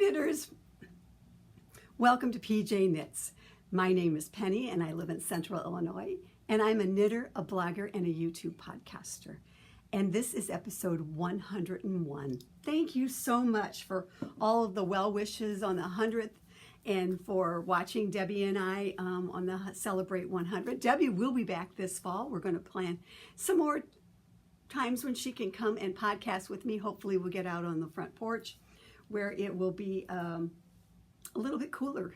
knitters, welcome to PJ Knits. My name is Penny and I live in Central Illinois, and I'm a knitter, a blogger, and a YouTube podcaster. And this is episode 101. Thank you so much for all of the well wishes on the 100th and for watching Debbie and I on the Celebrate 100. Debbie will be back this fall. We're going to plan some more times when she can come and podcast with me. Hopefully we'll get out on the front porch where it will be a little bit cooler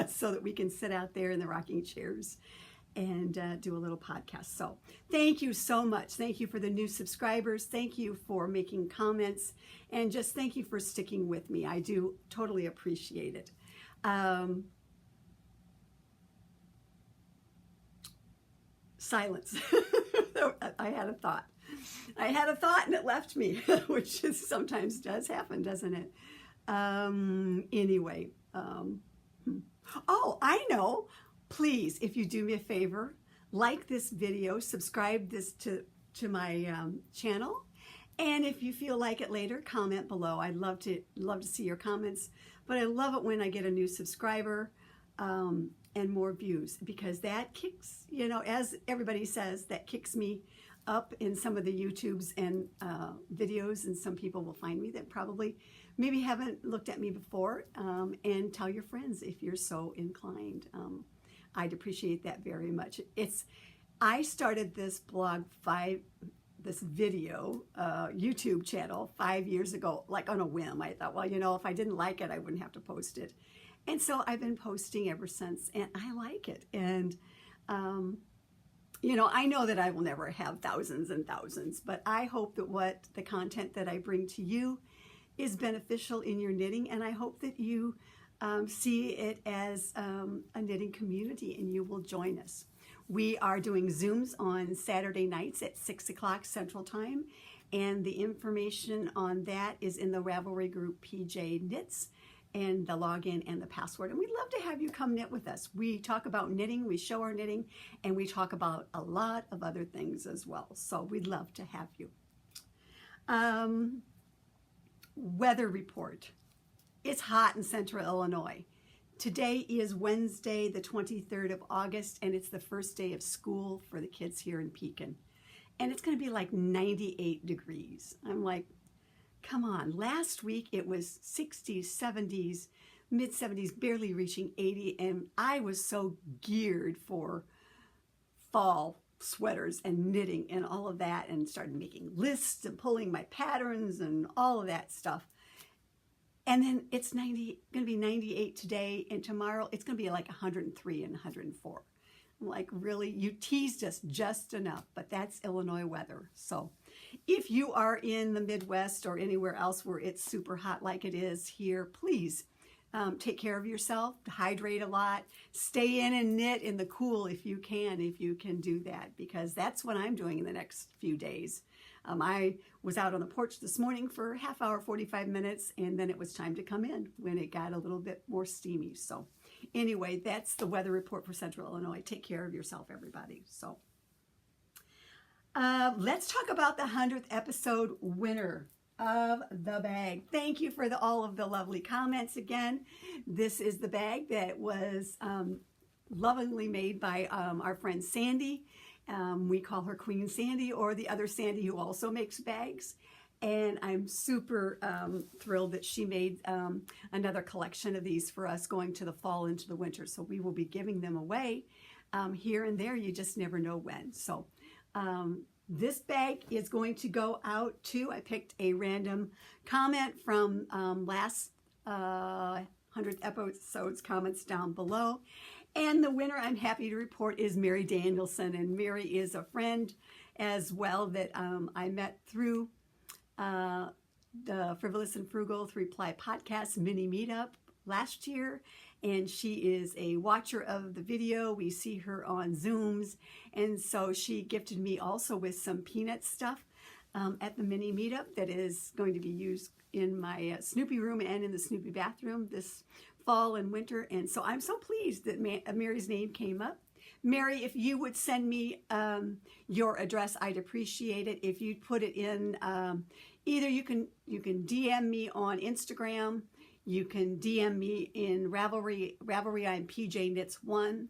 so that we can sit out there in the rocking chairs and do a little podcast. So thank you so much. Thank you for the new subscribers. Thank you for making comments, and just thank you for sticking with me. I do totally appreciate it. Silence. I had a thought. And it left me, which sometimes does happen, doesn't it? Anyway. Oh, I know. Please, if you do me a favor, like this video, subscribe to my channel, and if you feel like it later, comment below. I'd love to see your comments, but I love it when I get a new subscriber and more views, because that kicks, as everybody says, that kicks me up in some of the YouTubes and videos, and some people will find me that probably maybe haven't looked at me before, and tell your friends if you're so inclined. I'd appreciate that very much. I started this blog this video YouTube channel 5 years ago, like on a whim. I thought, well, if I didn't like it, I wouldn't have to post it. And so I've been posting ever since, and I like it. And I know that I will never have thousands and thousands, but I hope that the content that I bring to you is beneficial in your knitting, and I hope that you see it as a knitting community and you will join us. We are doing Zooms on Saturday nights at 6 o'clock Central Time, and the information on that is in the Ravelry group PJ Knits, and the login and the password. And we'd love to have you come knit with us. We talk about knitting, we show our knitting, and we talk about a lot of other things as well. So we'd love to have you. Weather report. It's hot in Central Illinois. Today is Wednesday, the 23rd of August, and it's the first day of school for the kids here in Pekin. And it's going to be like 98 degrees. I'm like, come on. Last week it was 60s, 70s, mid 70s, barely reaching 80, and I was so geared for fall sweaters and knitting and all of that, and started making lists and pulling my patterns and all of that stuff. And then it's going to be 98 today, and tomorrow it's going to be like 103 and 104. I'm like, really? You teased us just enough, but that's Illinois weather. So if you are in the Midwest or anywhere else where it's super hot like it is here, please take care of yourself, hydrate a lot, stay in and knit in the cool if you can do that, because that's what I'm doing in the next few days. I was out on the porch this morning for a half hour, 45 minutes, and then it was time to come in when it got a little bit more steamy. So anyway, that's the weather report for Central Illinois. Take care of yourself, everybody. So let's talk about the 100th episode winner of the bag. Thank you for all of the lovely comments again. This is the bag that was lovingly made by our friend Sandy. We call her Queen Sandy, or the other Sandy who also makes bags. And I'm super thrilled that she made another collection of these for us going to the fall into the winter. So we will be giving them away here and there. You just never know when. So this bag is going to go out to, I picked a random comment from last 100th episode's comments down below. And the winner, I'm happy to report, is Mary Danielson. And Mary is a friend as well that I met through the Frivolous and Frugal 3-Ply podcast mini meetup last year. And she is a watcher of the video. We see her on Zooms. And so she gifted me also with some peanut stuff at the mini meetup that is going to be used in my Snoopy room and in the Snoopy bathroom this fall and winter. And so I'm so pleased that Mary's name came up. Mary, if you would send me your address, I'd appreciate it. If you'd put it in, either you can DM me on Instagram, You can DM me in Ravelry. I'm pjknits1.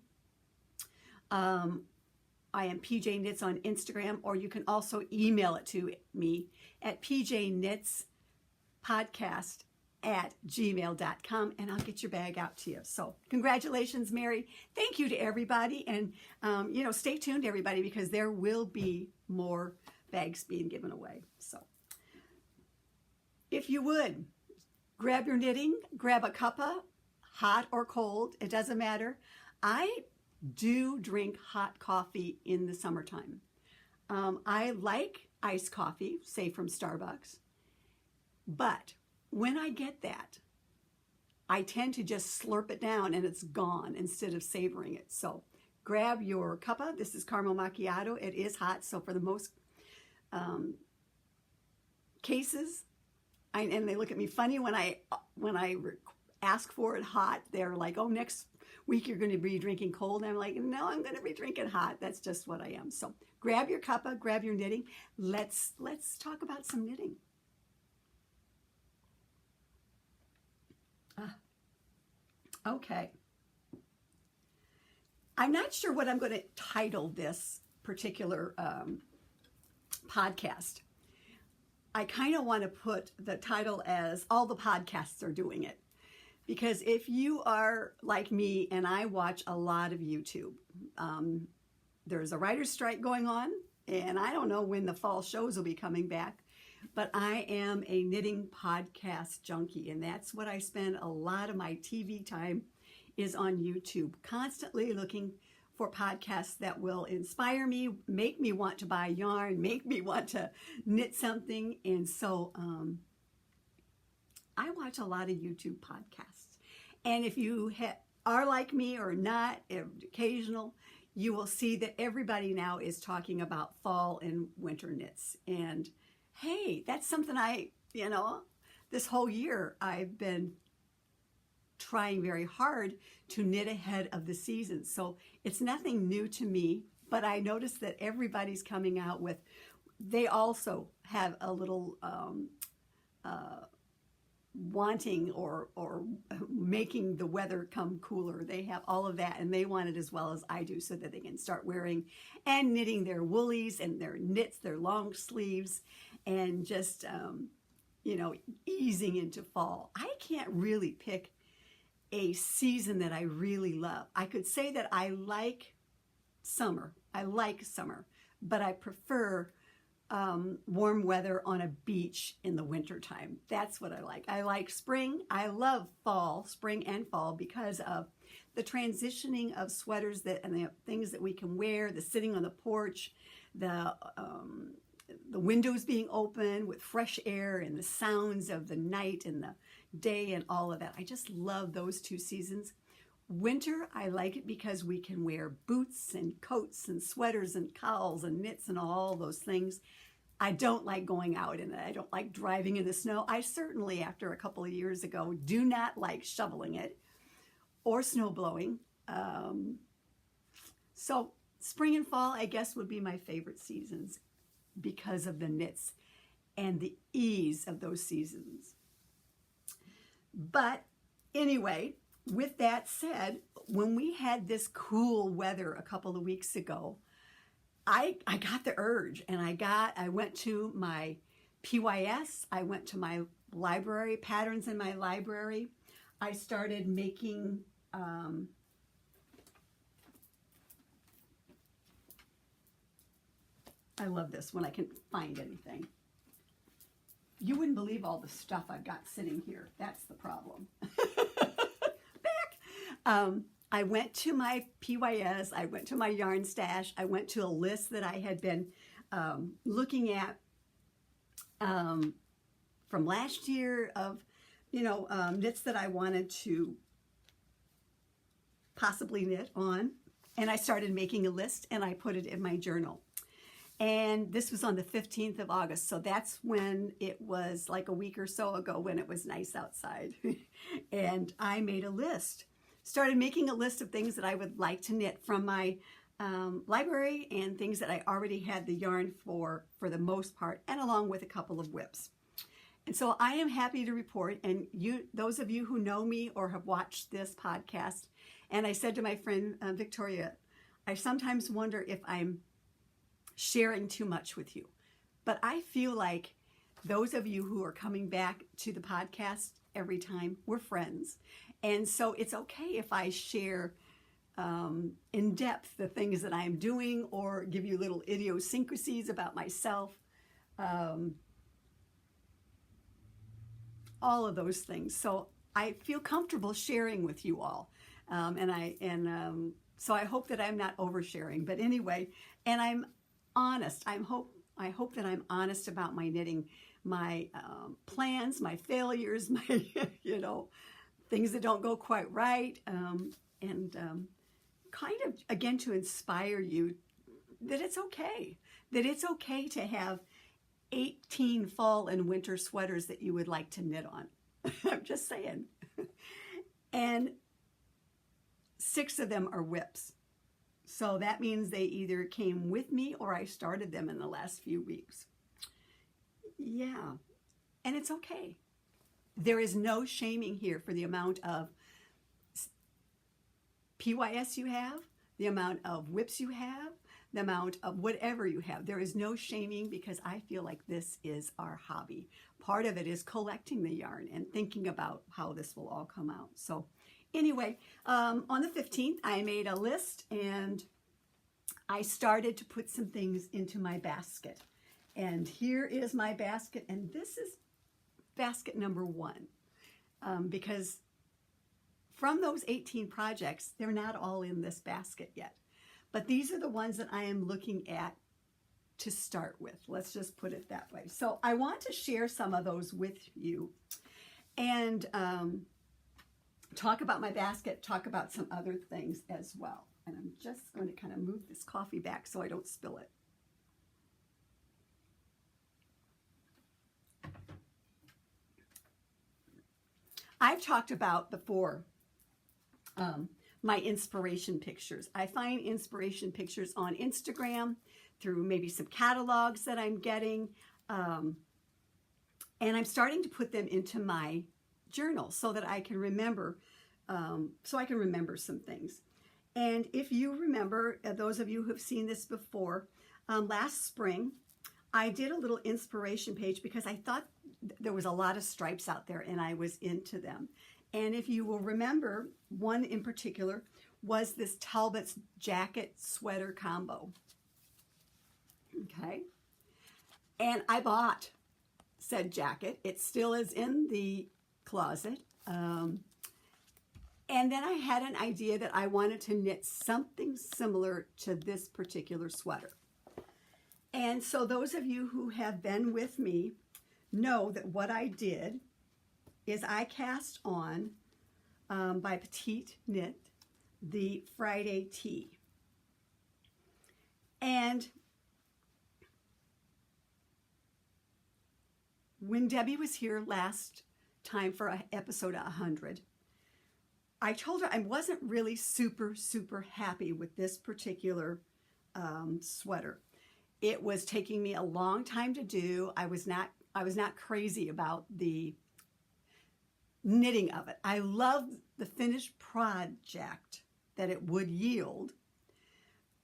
I am pjknits on Instagram, or you can also email it to me at pjknitspodcast@gmail.com, and I'll get your bag out to you. So congratulations, Mary. Thank you to everybody. And, stay tuned, everybody, because there will be more bags being given away. So if you would, grab your knitting, grab a cuppa, hot or cold, it doesn't matter. I do drink hot coffee in the summertime. I like iced coffee, say from Starbucks, but when I get that, I tend to just slurp it down and it's gone instead of savoring it. So grab your cuppa. This is caramel macchiato. It is hot, so for the most cases, and they look at me funny when I ask for it hot. They're like, "Oh, next week you're going to be drinking cold." And I'm like, "No, I'm going to be drinking hot. That's just what I am." So grab your cuppa, grab your knitting. Let's talk about some knitting. Okay. I'm not sure what I'm going to title this particular podcast. I kind of want to put the title as "All the Podcasts Are Doing It." Because if you are like me, and I watch a lot of YouTube, there's a writer's strike going on, and I don't know when the fall shows will be coming back, but I am a knitting podcast junkie, and that's what I spend a lot of my TV time is on YouTube, constantly looking for podcasts that will inspire me, make me want to buy yarn, make me want to knit something. And so I watch a lot of YouTube podcasts. And if you are like me or not, occasional, you will see that everybody now is talking about fall and winter knits. And hey, that's something this whole year I've been trying very hard to knit ahead of the season. So it's nothing new to me, but I noticed that everybody's coming out with, they also have a little wanting or making the weather come cooler. They have all of that, and they want it as well as I do, so that they can start wearing and knitting their woolies and their knits, their long sleeves, and just easing into fall. I can't really pick a season that I really love. I could say that I like summer. But I prefer warm weather on a beach in the wintertime. That's what I like. I like spring. I love spring and fall, because of the transitioning of sweaters and the things that we can wear, the sitting on the porch, the windows being open with fresh air and the sounds of the night and the day and all of that. I just love those two seasons. Winter, I like it because we can wear boots and coats and sweaters and cowls and knits and all those things. I don't like going out in it. I don't like driving in the snow. I certainly, after a couple of years ago, do not like shoveling it or snow blowing. So spring and fall, I guess, would be my favorite seasons because of the knits and the ease of those seasons. But anyway, with that said, when we had this cool weather a couple of weeks ago, I got the urge, and I went to my PYS, I went to my library, patterns in my library. I started making I love this when I can find anything. You wouldn't believe all the stuff I've got sitting here. That's the problem. Back. I went to my PYS. I went to my yarn stash. I went to a list that I had been looking at from last year of, knits that I wanted to possibly knit on. And I started making a list, and I put it in my journal. And this was on the 15th of August. So that's when it was, like a week or so ago, when it was nice outside. And I made a list. Started making a list of things that I would like to knit from my library, and things that I already had the yarn for the most part, and along with a couple of whips. And so I am happy to report, and those of you who know me or have watched this podcast, and I said to my friend Victoria, I sometimes wonder if I'm sharing too much with you. But I feel like those of you who are coming back to the podcast every time, we're friends. And so it's okay if I share in depth the things that I'm doing or give you little idiosyncrasies about myself. All of those things. So I feel comfortable sharing with you all. So I hope that I'm not oversharing. But anyway, and I'm honest. I hope that I'm honest about my knitting, my plans, my failures, my things that don't go quite right, and kind of again to inspire you that it's okay. That it's okay to have 18 fall and winter sweaters that you would like to knit on. I'm just saying. And 6 of them are whips. So that means they either came with me or I started them in the last few weeks. Yeah. And it's okay. There is no shaming here for the amount of PYS you have, the amount of whips you have, the amount of whatever you have. There is no shaming because I feel like this is our hobby. Part of it is collecting the yarn and thinking about how this will all come out. So anyway, on the 15th, I made a list and I started to put some things into my basket. And here is my basket, and this is basket number 1 because from those 18 projects, they're not all in this basket yet. But these are the ones that I am looking at to start with. Let's just put it that way. So I want to share some of those with you and talk about my basket, talk about some other things as well. And I'm just going to kind of move this coffee back so I don't spill it. I've talked about before my inspiration pictures. I find inspiration pictures on Instagram through maybe some catalogs that I'm getting. And I'm starting to put them into my journal so that I can remember, some things. And if you remember, those of you who have seen this before, last spring, I did a little inspiration page because I thought there was a lot of stripes out there and I was into them. And if you will remember, one in particular was this Talbot's jacket sweater combo. Okay. And I bought said jacket. It still is in the closet. And then I had an idea that I wanted to knit something similar to this particular sweater. And so those of you who have been with me know that what I did is I cast on by Petiteknit the Friday tee. And when Debbie was here last time for episode 100, I told her I wasn't really super happy with this particular sweater. It was taking me a long time to do. I was not crazy about the knitting of it. I loved the finished project that it would yield,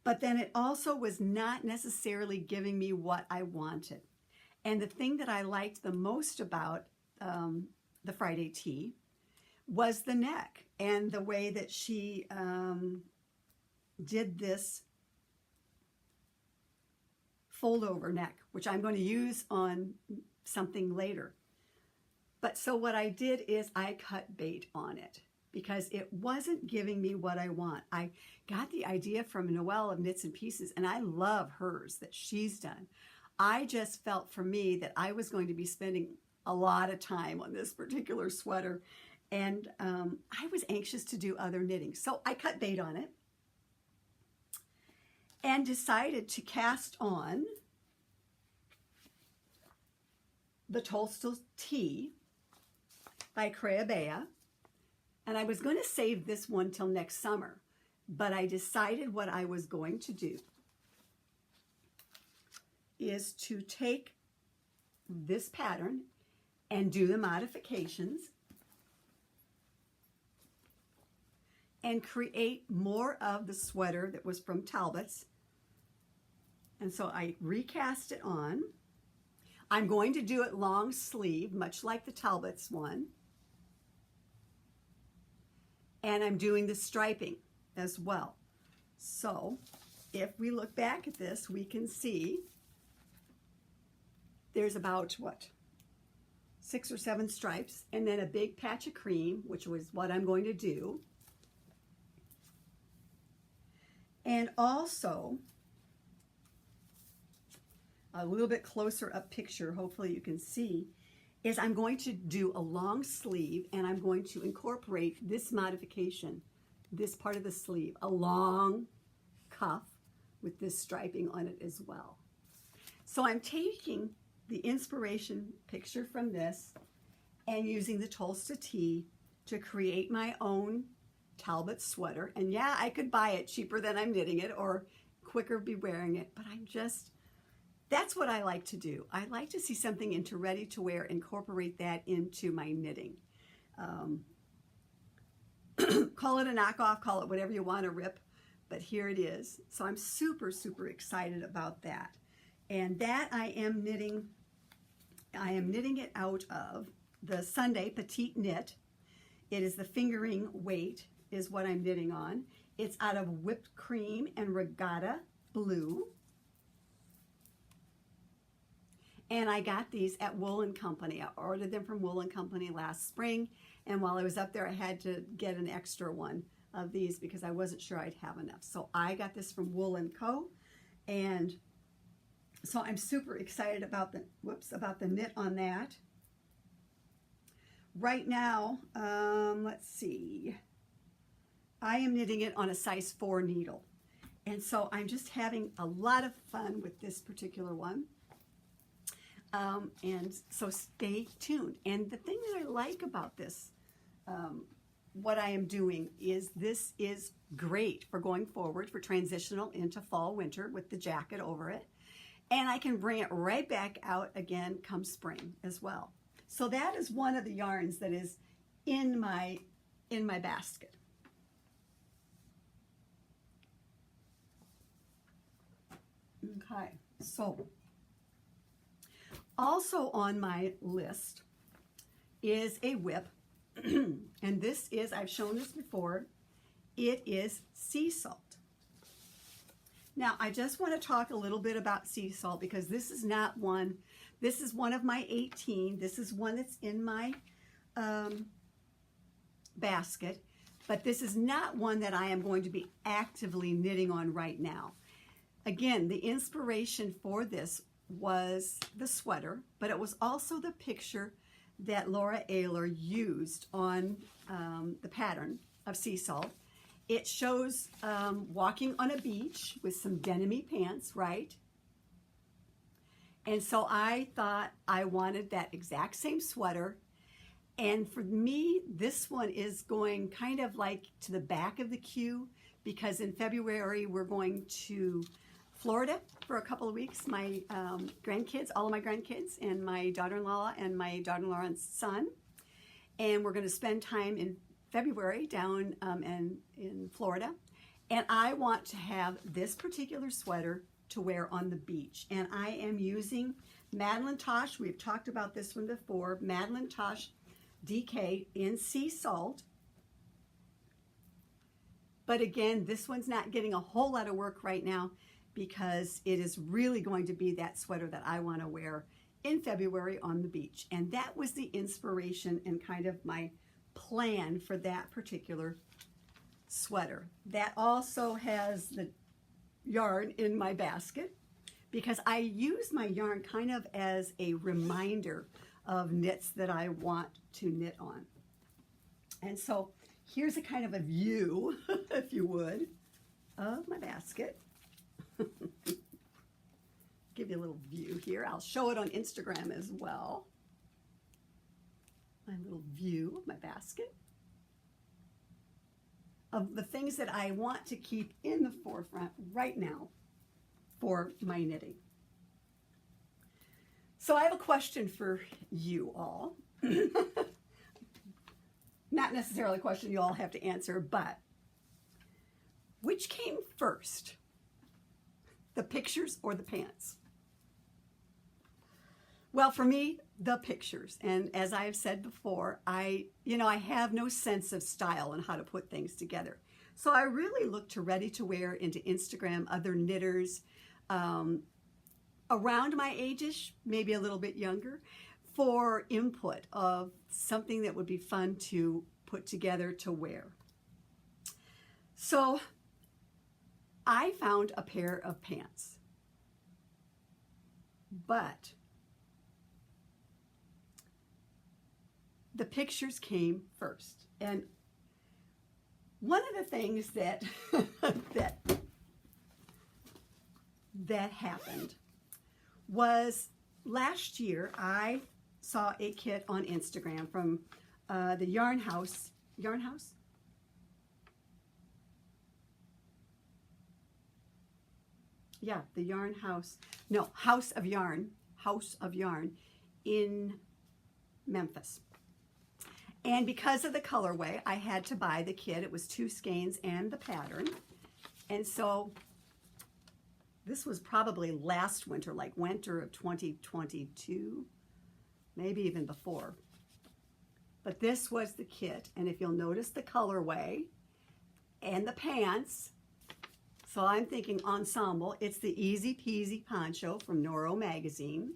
but then it also was not necessarily giving me what I wanted. And the thing that I liked the most about the Friday tee was the neck and the way that she did this fold over neck, which I'm going to use on something later. But so what I did is I cut bait on it because it wasn't giving me what I want. I got the idea from Noelle of Knits and Pieces, and I love hers that she's done. I just felt for me that I was going to be spending a lot of time on this particular sweater, and I was anxious to do other knitting. So I cut bait on it and decided to cast on the Tolsta tee by Creabea, and I was going to save this one till next summer, but I decided what I was going to do is to take this pattern and do the modifications and create more of the sweater that was from Talbot's. And so I recast it on. I'm going to do it long sleeve, much like the Talbot's one. And I'm doing the striping as well. So if we look back at this, we can see there's about, what, 6 or 7 stripes, and then a big patch of cream, which was what I'm going to do. And also, a little bit closer up picture, hopefully you can see, is I'm going to do a long sleeve, and I'm going to incorporate this modification, this part of the sleeve, a long cuff with this striping on it as well. So I'm taking the inspiration picture from this and using the Tolsta tee to create my own Talbot sweater. And yeah, I could buy it cheaper than I'm knitting it or quicker be wearing it, but that's what I like to do. I like to see something into ready to wear, incorporate that into my knitting. Call it a knockoff, call it whatever you want, a rip, but here it is. So I'm super, super excited about that. And that I am knitting it out of the Sunday Petite knit. It is the fingering weight is what I'm knitting on. It's out of whipped cream and regatta blue. And I got these at Wool & Company. I ordered them from Wool & Company last spring. And while I was up there, I had to get an extra one of these because I wasn't sure I'd have enough. So I got this from Wool & Co. And so I'm super excited about the knit on that. Right now, let's see. I am knitting it on a size 4 needle. And so I'm just having a lot of fun with this particular one. And so stay tuned. And the thing that I like about this, what I am doing is this is great for going forward for transitional into fall winter with the jacket over it. And I can bring it right back out again come spring as well. So that is one of the yarns that is in my basket. Okay, so also on my list is a whip, and this is, I've shown this before, it is sea salt. Now, I just want to talk a little bit about sea salt because this is not one, this is one of my 18. This is one that's in my basket, but this is not one that I am going to be actively knitting on right now. Again, the inspiration for this was the sweater, but it was also the picture that Laura Ayler used on the pattern of sea salt. It shows walking on a beach with some denim-y pants, right? And so I thought I wanted that exact same sweater. And for me, this one is going kind of like to the back of the queue because in February we're going to Florida for a couple of weeks. My grandkids, all of my grandkids, and my daughter-in-law and my daughter-in-law's son. And we're going to spend time in February down in Florida. And I want to have this particular sweater to wear on the beach. And I am using Madeline Tosh. We've talked about this one before. Madeline Tosh DK in sea salt. But again, this one's not getting a whole lot of work right now because it is really going to be that sweater that I want to wear in February on the beach. And that was the inspiration and kind of my plan for that particular sweater. That also has the yarn in my basket because I use my yarn kind of as a reminder of knits that I want to knit on. And so here's a kind of a view, if you would, of my basket. Give you a little view here. I'll show it on Instagram as well. My little view of my basket of the things that I want to keep in the forefront right now for my knitting. So I have a question for you all. Not necessarily a question you all have to answer, but which came first? The pictures or the pants? Well, for me, the pictures. And as I have said before, I have no sense of style and how to put things together. So I really look to ready to wear, into Instagram, other knitters around my age-ish, maybe a little bit younger, for input of something that would be fun to put together to wear. So I found a pair of pants, but the pictures came first. And one of the things that that happened was last year I saw a kit on Instagram from the Yarn House. Yarn House? Yeah, the Yarn House. No, House of Yarn in Memphis. And because of the colorway, I had to buy the kit. It was 2 skeins and the pattern. And so this was probably last winter, like winter of 2022, maybe even before. But this was the kit. And if you'll notice the colorway and the pants, so I'm thinking ensemble, it's the Easy Peasy Poncho from Noro magazine.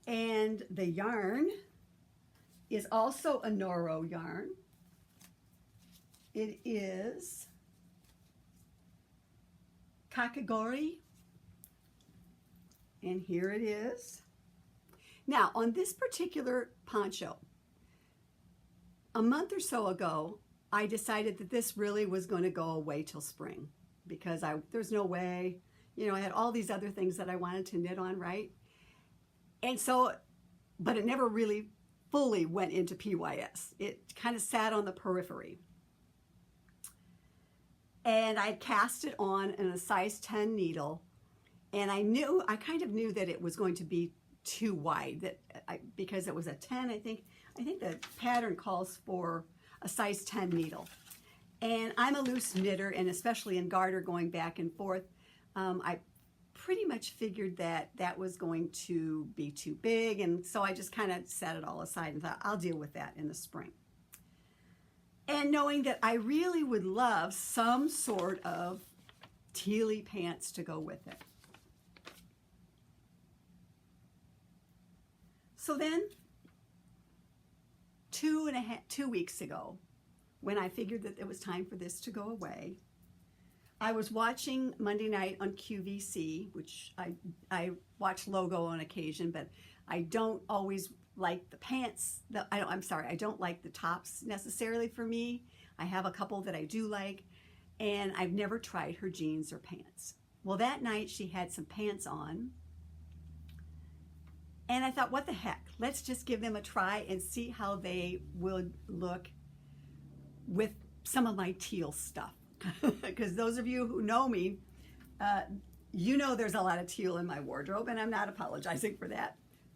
And the yarn is also a Noro yarn. It is Kakigori. And here it is. Now, on this particular poncho, a month or so ago, I decided that this really was going to go away till spring because there's no way, I had all these other things that I wanted to knit on, right? And so, but it never really fully went into PYS. It kind of sat on the periphery. And I cast it on in a size 10 needle, and I kind of knew that it was going to be too wide, because it was a 10, I think the pattern calls for a size 10 needle. And I'm a loose knitter, and especially in garter going back and forth, I pretty much figured that was going to be too big, and so I just kind of set it all aside and thought I'll deal with that in the spring. And knowing that I really would love some sort of tealy pants to go with it. So then 2 weeks ago, when I figured that it was time for this to go away, I was watching Monday night on QVC, which I watch Logo on occasion, but I don't always like the pants. I don't like the tops necessarily for me. I have a couple that I do like, and I've never tried her jeans or pants. Well, that night she had some pants on, and I thought, what the heck? Let's just give them a try and see how they would look with some of my teal stuff. Because those of you who know me, you know there's a lot of teal in my wardrobe, and I'm not apologizing for that.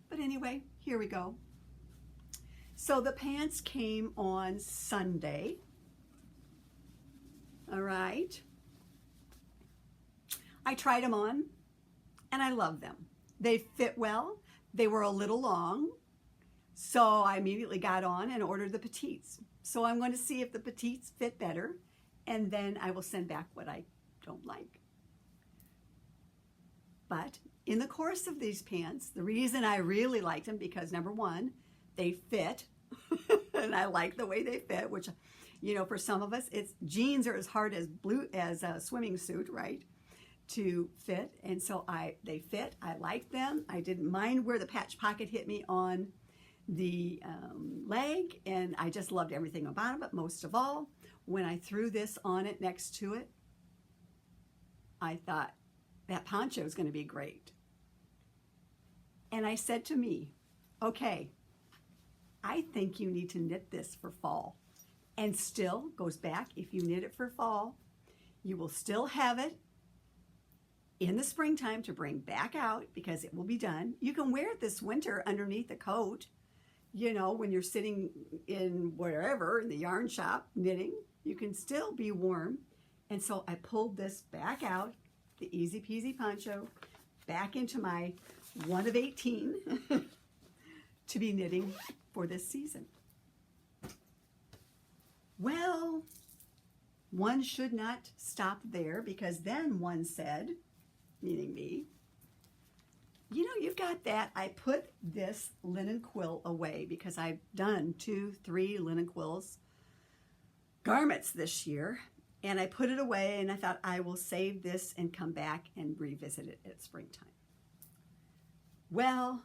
But anyway, here we go. So the pants came on Sunday. All right. I tried them on, and I love them. They fit well. They were a little long, so I immediately got on and ordered the petites. So I'm going to see if the petites fit better, and then I will send back what I don't like. But in the course of these pants, the reason I really liked them, because number one, they fit, and I like the way they fit, which, for some of us, jeans are as hard as a swimming suit, right, to fit. And so they fit. I like them. I didn't mind where the patch pocket hit me on the leg, and I just loved everything about it. But most of all, when I threw this on it next to it, I thought that poncho is going to be great. And I said to me, okay, I think you need to knit this for fall. And still goes back, if you knit it for fall, you will still have it in the springtime to bring back out because it will be done. You can wear it this winter underneath the coat, you know, when you're sitting in wherever, in the yarn shop knitting, you can still be warm. And so I pulled this back out, the Easy Peasy Poncho, back into my 1 of 18 to be knitting for this season. Well, one should not stop there, because then one said, meaning me, you know, you've got that. I put this linen quill away because I've done 2, 3 linen quills garments this year, and I put it away, and I thought I will save this and come back and revisit it at springtime. Well,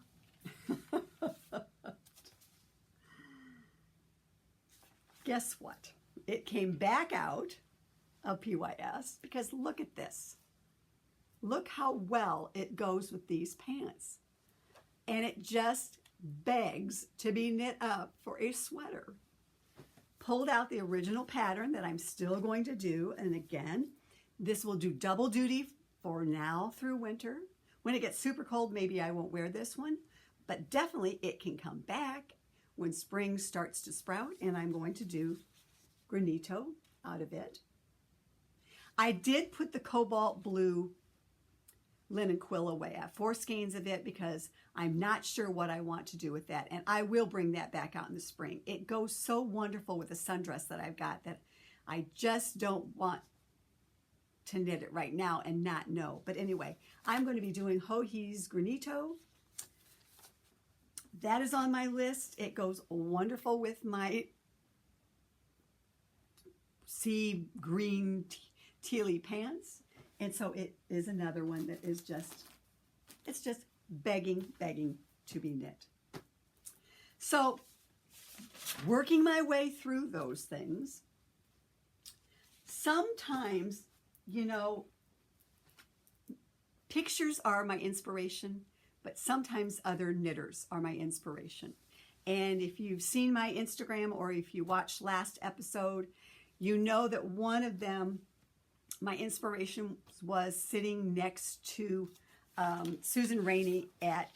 guess what? It came back out of PYS because look at this. Look how well it goes with these pants. And it just begs to be knit up for a sweater. Pulled out the original pattern that I'm still going to do. And again, this will do double duty for now through winter. When it gets super cold, maybe I won't wear this one. But definitely it can come back when spring starts to sprout. And I'm going to do Granito out of it. I did put the cobalt blue linen quill away. I have 4 skeins of it because I'm not sure what I want to do with that, and I will bring that back out in the spring. It goes so wonderful with the sundress that I've got that I just don't want to knit it right now and not know. But anyway, I'm going to be doing Hohi's Granito. That is on my list. It goes wonderful with my sea green tealy pants. And so it is another one that is just, it's just begging to be knit. So working my way through those things, sometimes, you know, pictures are my inspiration, but sometimes other knitters are my inspiration. And if you've seen my Instagram or if you watched last episode, you know that one of them, my inspiration was sitting next to Susan Rainey at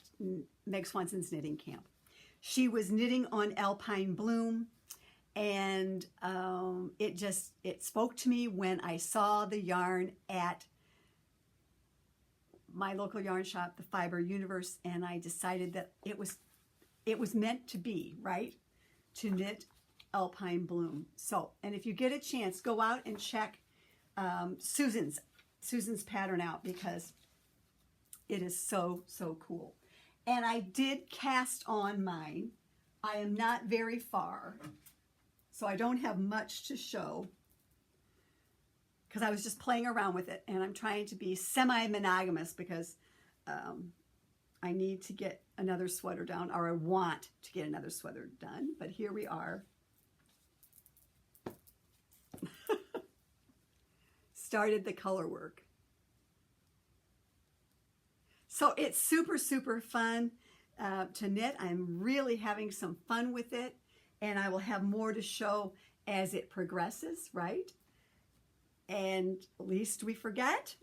Meg Swanson's knitting camp. She was knitting on Alpine Bloom, and it spoke to me when I saw the yarn at my local yarn shop, the Fiber Universe, and I decided that it was meant to be, right, to knit Alpine Bloom. So, and if you get a chance, go out and check Susan's pattern out because it is so cool. And I did cast on mine. I am not very far, so I don't have much to show because I was just playing around with it, and I'm trying to be semi-monogamous because I need to get another sweater done, or I want to get another sweater done. But here we are. Started the color work. So it's super fun to knit. I'm really having some fun with it, and I will have more to show as it progresses, right? And least we forget.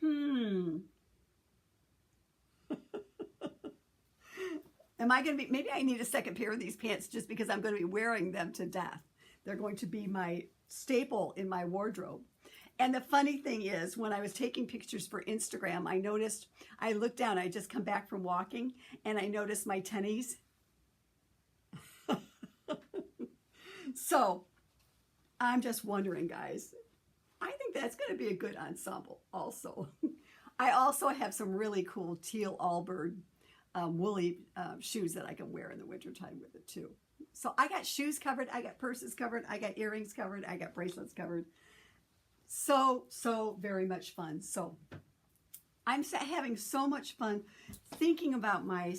Am I going to be, maybe I need a second pair of these pants just because I'm going to be wearing them to death. They're going to be my staple in my wardrobe. And the funny thing is, when I was taking pictures for Instagram, I looked down, I just come back from walking, and I noticed my tennies. So, I'm just wondering, guys, I think that's going to be a good ensemble also. I also have some really cool teal Allbird woolly shoes that I can wear in the wintertime with it too. So I got shoes covered, I got purses covered, I got earrings covered, I got bracelets covered. So very much fun. So I'm having so much fun thinking about my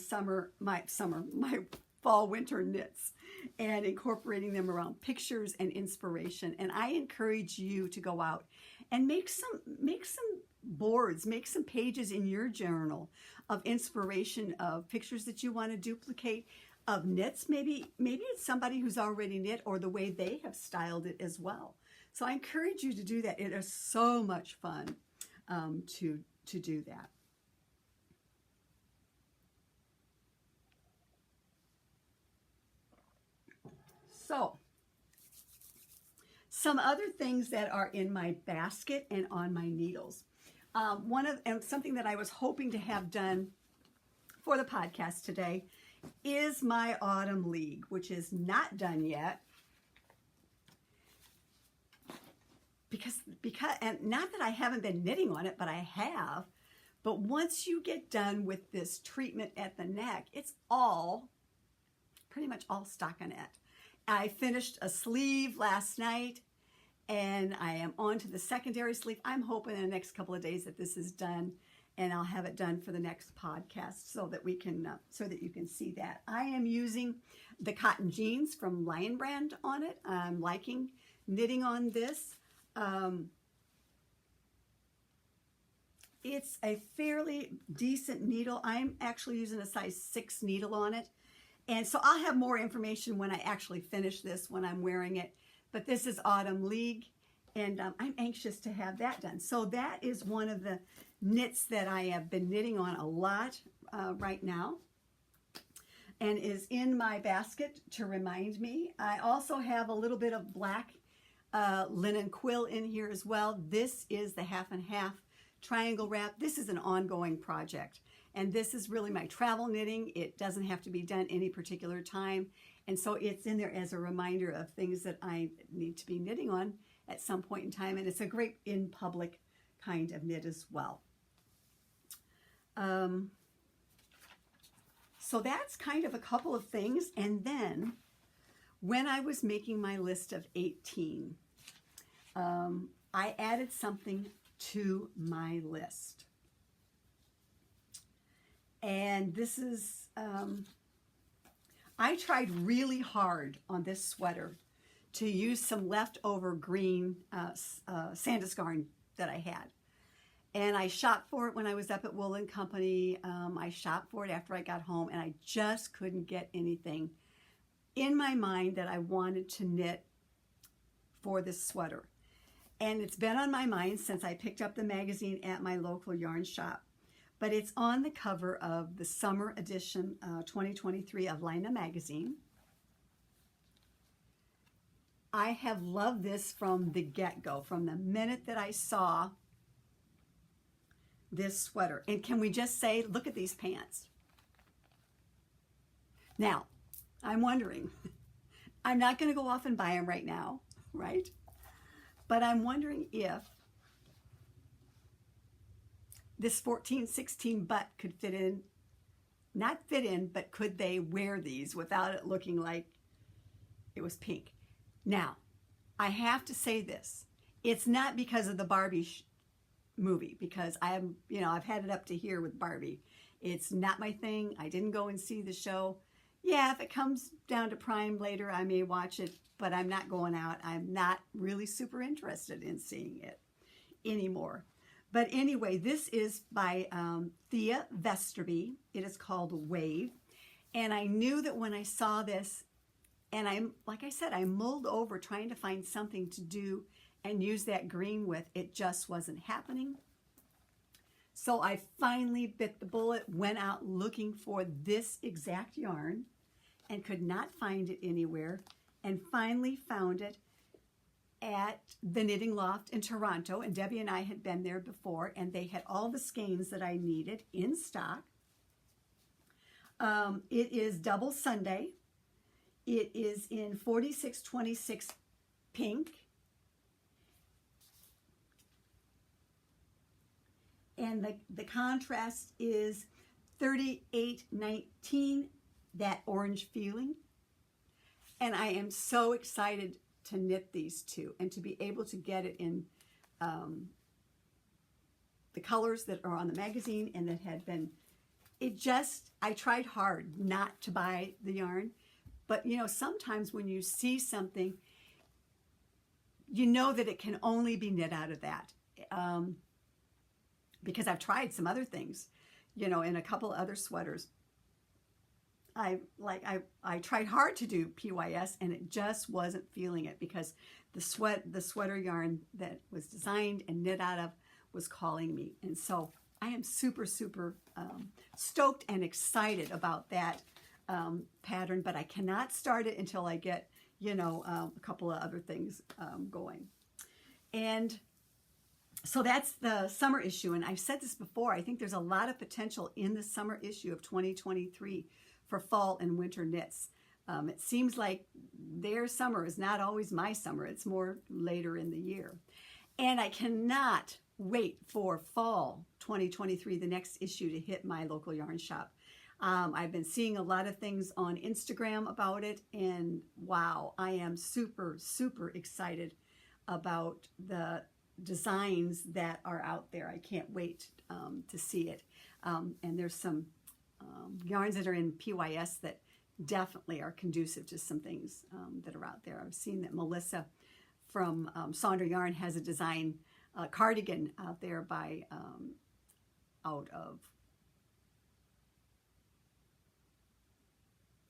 fall winter knits and incorporating them around pictures and inspiration. And I encourage you to go out and make some boards, make some pages in your journal of inspiration, of pictures that you want to duplicate, of knits. Maybe it's somebody who's already knit or the way they have styled it as well. So I encourage you to do that. It is so much fun. to do that. So, some other things that are in my basket and on my needles. And something that I was hoping to have done for the podcast today is my Autumn League, which is not done yet. Because and not that I haven't been knitting on it, but I have. But once you get done with this treatment at the neck, it's pretty much all stockinette. I finished a sleeve last night, and I am on to the secondary sleeve. I'm hoping in the next couple of days that this is done, and I'll have it done for the next podcast so that we can, so that you can see that. I am using the cotton jeans from Laine brand on it. I'm liking knitting on this. It's a fairly decent needle. I'm actually using a size 6 needle on it. And so I'll have more information when I actually finish this, when I'm wearing it. But this is Autumn League, and I'm anxious to have that done. So that is one of the knits that I have been knitting on a lot right now, and is in my basket to remind me. I also have a little bit of black linen quill in here as well. This is the 50/50 triangle wrap. This is an ongoing project, and this is really my travel knitting. It doesn't have to be done any particular time, and so it's in there as a reminder of things that I need to be knitting on at some point in time, and it's a great in public kind of knit as well. So that's kind of a couple of things. And then when I was making my list of 18, I added something to my list. And this is, I tried really hard on this sweater to use some leftover green Sandnes garn that I had. And I shopped for it when I was up at Wool & Company. I shopped for it after I got home, and I just couldn't get anything in my mind that I wanted to knit for this sweater. And it's been on my mind since I picked up the magazine at my local yarn shop. But it's on the cover of the summer edition 2023 of Laine magazine. I have loved this from the get-go, from the minute that I saw this sweater. And can we just say, look at these pants. Now, I'm wondering, I'm not going to go off and buy them right now, right? But I'm wondering if this 14-16 butt could fit in, not fit in, but could they wear these without it looking like it was pink? Now, I have to say this. It's not because of the Barbie movie, because I've had it up to here with Barbie. It's not my thing. I didn't go and see the show. Yeah, if it comes down to Prime later, I may watch it, but I'm not going out. I'm not really super interested in seeing it anymore. But anyway, this is by Thea Vesterby. It is called Wave. And I knew that when I saw this, and like I said, I mulled over trying to find something to do and use that green with. It just wasn't happening. So I finally bit the bullet, went out looking for this exact yarn and could not find it anywhere, and finally found it at the Knitting Loft in Toronto. And Debbie and I had been there before, and they had all the skeins that I needed in stock. It is double Sunday. It is in 4626 pink. And the contrast is 3819, that orange feeling. And I am so excited to knit these two and to be able to get it in the colors that are on the magazine and that had been, I tried hard not to buy the yarn. But, sometimes when you see something, you know that it can only be knit out of that. Because I've tried some other things, in a couple other sweaters. I tried hard to do PYS, and it just wasn't feeling it, because the sweater yarn that was designed and knit out of was calling me. And so I am super, super stoked and excited about that pattern, but I cannot start it until I get, you know, a couple of other things going. And so that's the summer issue. And I've said this before, I think there's a lot of potential in the summer issue of 2023 for fall and winter knits. It seems like their summer is not always my summer. It's more later in the year. And I cannot wait for fall 2023, the next issue, to hit my local yarn shop. I've been seeing a lot of things on Instagram about it, and wow, I am super, super excited about the designs that are out there. I can't wait to see it. And there's some yarns that are in PYS that definitely are conducive to some things that are out there. I've seen that Melissa from Sonder Yarn has a design cardigan out there by out of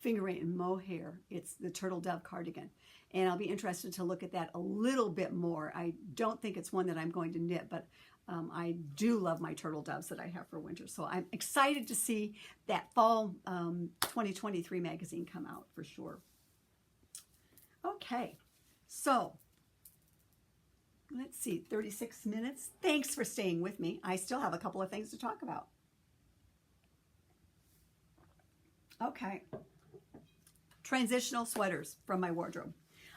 Finger Eight and Mohair. It's the Turtle Dove cardigan, and I'll be interested to look at that a little bit more. I don't think it's one that I'm going to knit, but I do love my turtle doves that I have for winter. So I'm excited to see that fall 2023 magazine come out for sure. Okay, so let's see, 36 minutes. Thanks for staying with me. I still have a couple of things to talk about. Okay, transitional sweaters from my wardrobe.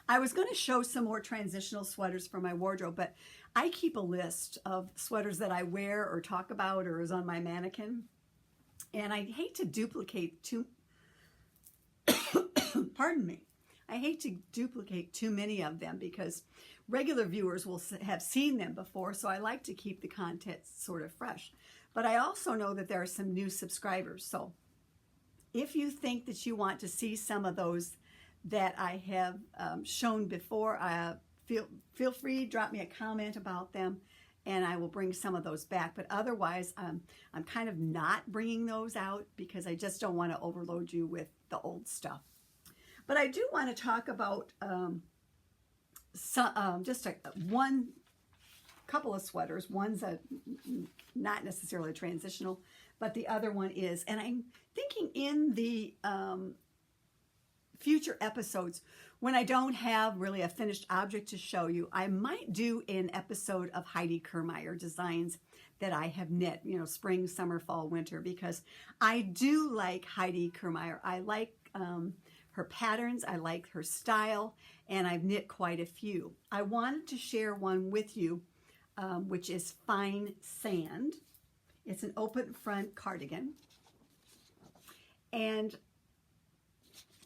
I was going to show some more transitional sweaters from my wardrobe, but I keep a list of sweaters that I wear or talk about or is on my mannequin. And I hate to duplicate pardon me. I hate to duplicate too many of them because regular viewers will have seen them before, so I like to keep the content sort of fresh. But I also know that there are some new subscribers, so if you think that you want to see some of those that I have shown before, feel free, drop me a comment about them, and I will bring some of those back. But otherwise, I'm kind of not bringing those out because I just don't want to overload you with the old stuff. But I do want to talk about one couple of sweaters. One's not necessarily transitional, but the other one is. And I'm thinking in the future episodes, when I don't have really a finished object to show you, I might do an episode of Heidi Kermeyer designs that I have knit, you know, spring, summer, fall, winter, because I do like Heidi Kermeyer. I like her patterns, I like her style, and I've knit quite a few. I wanted to share one with you, which is Fine Sand. It's an open front cardigan. And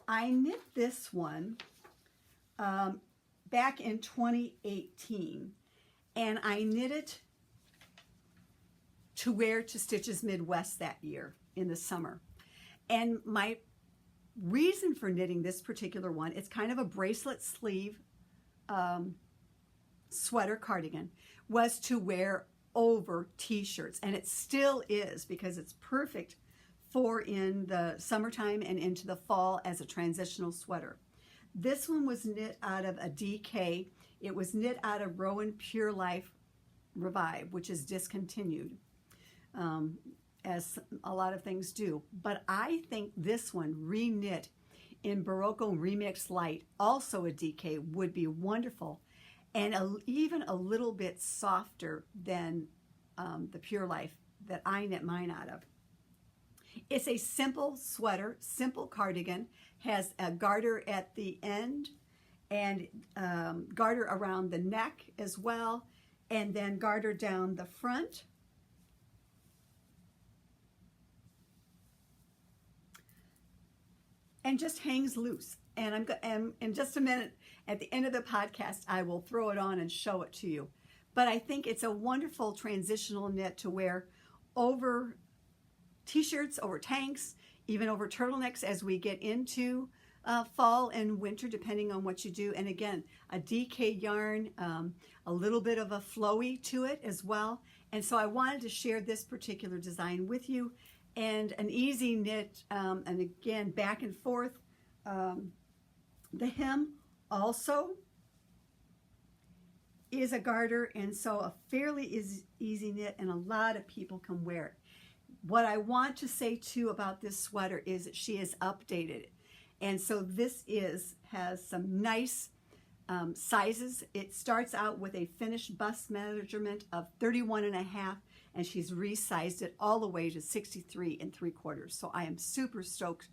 I knit this one back in 2018, and I knit it to wear to Stitches Midwest that year in the summer. And my reason for knitting this particular one, it's kind of a bracelet sleeve sweater cardigan, was to wear over t-shirts, and it still is because it's perfect for in the summertime and into the fall as a transitional sweater. This one was knit out of a DK. It was knit out of Rowan Pure Life Revive, which is discontinued, as a lot of things do. But I think this one reknit in Berroco Remix Light, also a DK, would be wonderful, and even a little bit softer than the Pure Life that I knit mine out of. It's a simple sweater, simple cardigan, has a garter at the end and garter around the neck as well, and then garter down the front. And just hangs loose. And in just a minute, at the end of the podcast, I will throw it on and show it to you. But I think it's a wonderful transitional knit to wear over t-shirts, over tanks, even over turtlenecks as we get into fall and winter, depending on what you do. And again, a DK yarn, a little bit of a flowy to it as well. And so I wanted to share this particular design with you, and an easy knit, and again, back and forth. The hem also is a garter, and so a fairly easy knit, and a lot of people can wear it. What I want to say too about this sweater is that she is updated, and so this has some nice sizes. It starts out with a finished bust measurement of 31.5, and she's resized it all the way to 63 3/4. So I am super stoked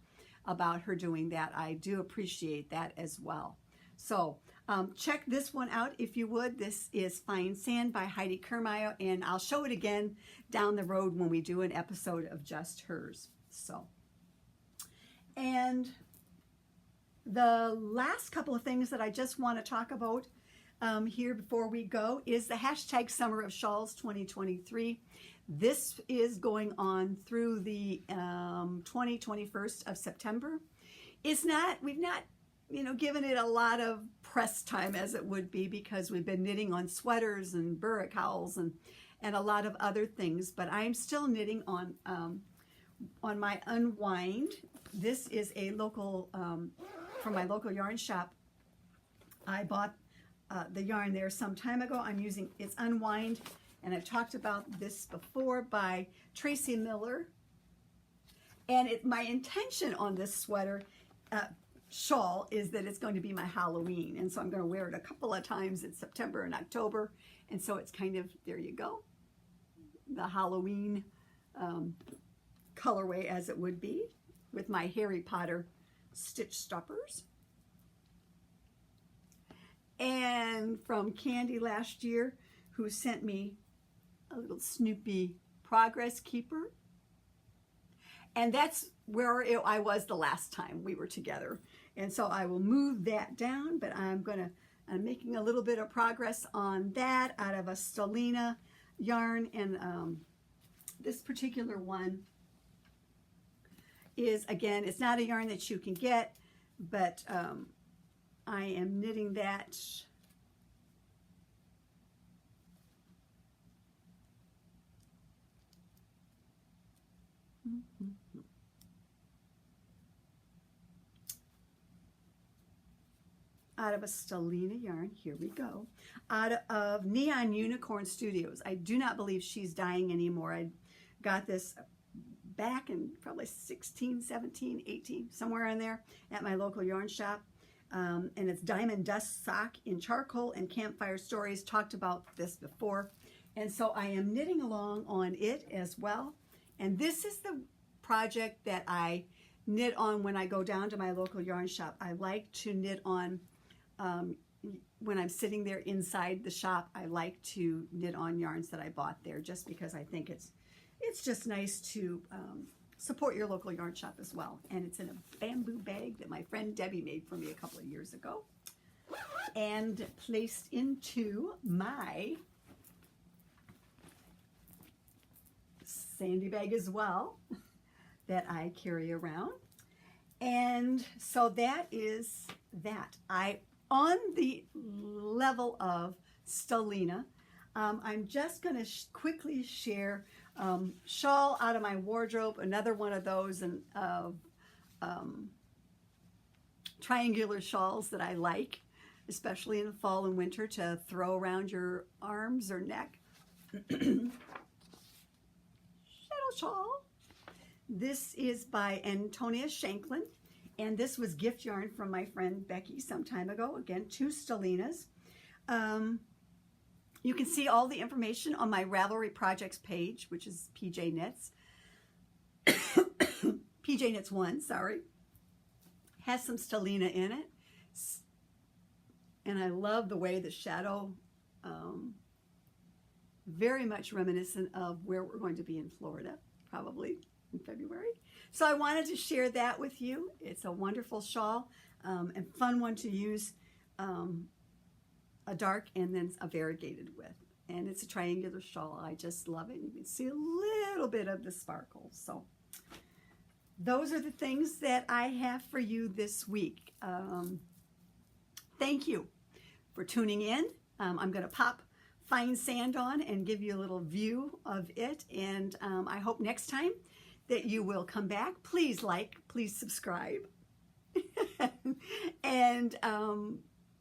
about her doing that. I do appreciate that as well. So check this one out if you would. This is Fine Sand by Heidi Kermeyer, and I'll show it again down the road when we do an episode of just hers. So, and the last couple of things that I just want to talk about here before we go is the hashtag Summer of Shawls 2023. This is going on through the 21st of September. We've not given it a lot of press time as it would be, because we've been knitting on sweaters and burricowls and a lot of other things, but I'm still knitting on my Unwind. This is a local, from my local yarn shop. I bought the yarn there some time ago. It's Unwind, and I've talked about this before, by Tracie Millar. And my intention on this sweater, shawl, is that it's going to be my Halloween, and so I'm going to wear it a couple of times in September and October, and so it's kind of, there you go, the Halloween colorway as it would be, with my Harry Potter stitch stoppers. And from Candy last year, who sent me a little Snoopy Progress Keeper, and that's where I was the last time we were together. And so I will move that down, but I'm making a little bit of progress on that out of a Stellina yarn. And this particular one is, again, it's not a yarn that you can get, but I am knitting that out of a Stellina yarn. Here we go. Out of Neon Unicorn Studios. I do not believe she's dying anymore. I got this back in probably 16, 17, 18, somewhere in there at my local yarn shop. And it's Diamond Dust Sock in Charcoal and Campfire Stories. Talked about this before. And so I am knitting along on it as well. And this is the project that I knit on when I go down to my local yarn shop. I like to knit on, when I'm sitting there inside the shop, I like to knit on yarns that I bought there, just because I think it's just nice to support your local yarn shop as well. And it's in a bamboo bag that my friend Debbie made for me a couple of years ago, and placed into my sandy bag as well that I carry around. And so that is that. On the level of Stellina, I'm just going to quickly share Shawl out of my wardrobe, another one of those triangular shawls that I like, especially in the fall and winter, to throw around your arms or neck. Shadow shawl. This is by Antonia Shanklin, and this was gift yarn from my friend Becky some time ago. Again, 2 Stellinas. You can see all the information on my Ravelry projects page, which is pjknits. pjknits 1, sorry. Has some Stellina in it. And I love the way the shadow, very much reminiscent of where we're going to be in Florida, probably in February. So I wanted to share that with you. It's a wonderful shawl, and fun one to use a dark and then a variegated with. And it's a triangular shawl. I just love it. You can see a little bit of the sparkle. So those are the things that I have for you this week. Thank you for tuning in. I'm going to pop Fine Sand on and give you a little view of it. And I hope next time that you will come back. Please like, please subscribe. And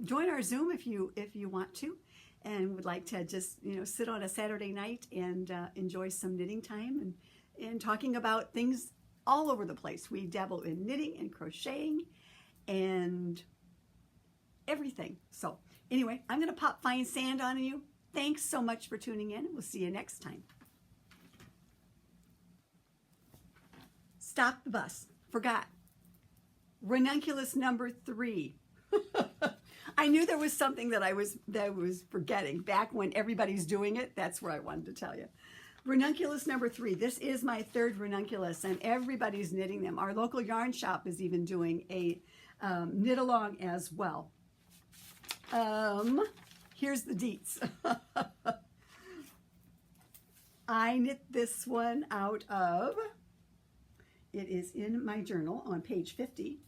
join our Zoom if you want to. and would like to just, sit on a Saturday night and enjoy some knitting time and talking about things all over the place. We dabble in knitting and crocheting and everything. So anyway, I'm going to pop fine sand on you. Thanks so much for tuning in. We'll see you next time. Stop the bus. Forgot. Ranunculus number 3. I knew there was something that I was forgetting back when everybody's doing it. That's where I wanted to tell you. Ranunculus number 3. This is my third ranunculus, and everybody's knitting them. Our local yarn shop is even doing a knit along as well. Here's the deets. I knit this one out of, it is in my journal on page 50,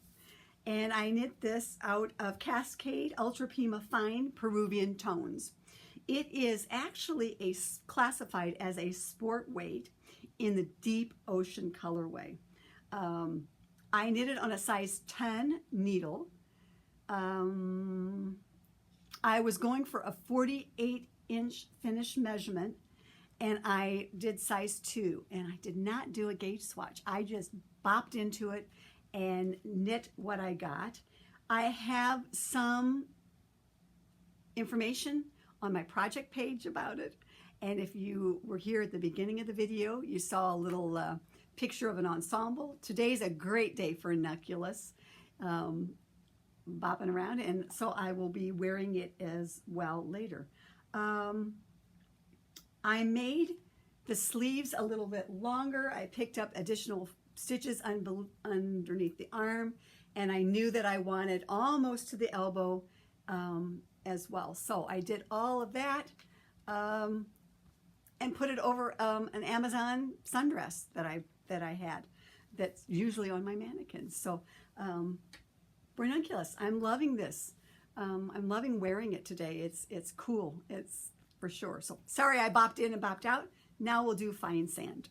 and I knit this out of Cascade Ultra Pima Fine Peruvian Tones. It is actually classified as a sport weight in the deep ocean colorway. I knit it on a size 10 needle. I was going for a 48-inch finish measurement, and I did size 2, and I did not do a gauge swatch. I just bopped into it and knit what I got. I have some information on my project page about it, and if you were here at the beginning of the video, you saw a little picture of an ensemble. Today's a great day for ranunculus, bopping around, and so I will be wearing it as well later. I made the sleeves a little bit longer. I picked up additional stitches underneath the arm, and I knew that I wanted almost to the elbow as well. So I did all of that and put it over an Amazon sundress that I had that's usually on my mannequins. So ranunculus, I'm loving this. I'm loving wearing it today. It's cool. It's for sure. So sorry I bopped in and bopped out. Now we'll do fine sand.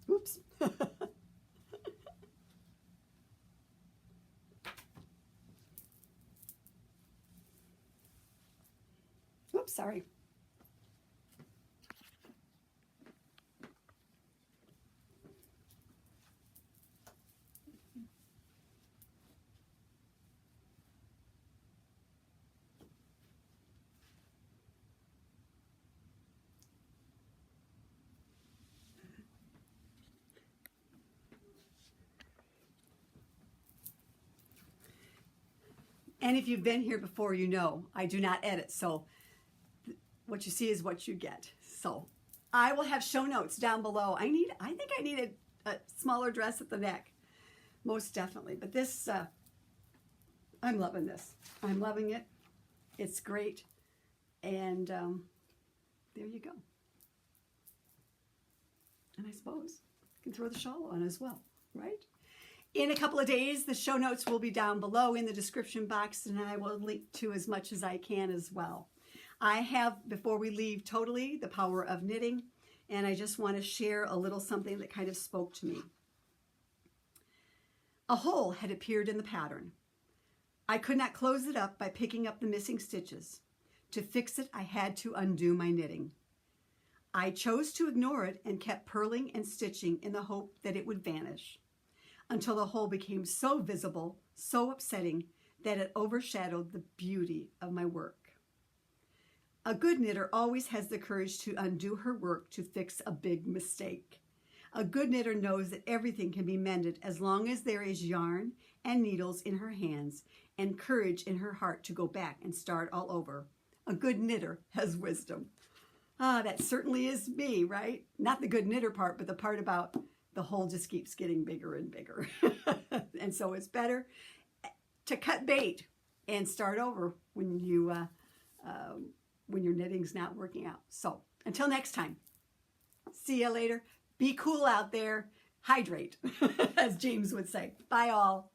Oops. Oops, sorry. And if you've been here before, you know I do not edit, so what you see is what you get. So I will have show notes down below. I think I need a smaller dress at the neck, most definitely. But this, I'm loving this. I'm loving it. It's great. And there you go. And I suppose I can throw the shawl on as well, right? In a couple of days, the show notes will be down below in the description box, and I will link to as much as I can as well. I have, before we leave totally, the power of knitting, and I just want to share a little something that kind of spoke to me. A hole had appeared in the pattern. I could not close it up by picking up the missing stitches. To fix it, I had to undo my knitting. I chose to ignore it and kept purling and stitching in the hope that it would vanish, until the hole became so visible, so upsetting, that it overshadowed the beauty of my work. A good knitter always has the courage to undo her work to fix a big mistake. A good knitter knows that everything can be mended as long as there is yarn and needles in her hands and courage in her heart to go back and start all over. A good knitter has wisdom. Ah, that certainly is me, right? Not the good knitter part, but the part about the hole just keeps getting bigger and bigger. And so it's better to cut bait and start over when your knitting's not working out. So until next time, see you later. Be cool out there. Hydrate, as James would say. Bye all.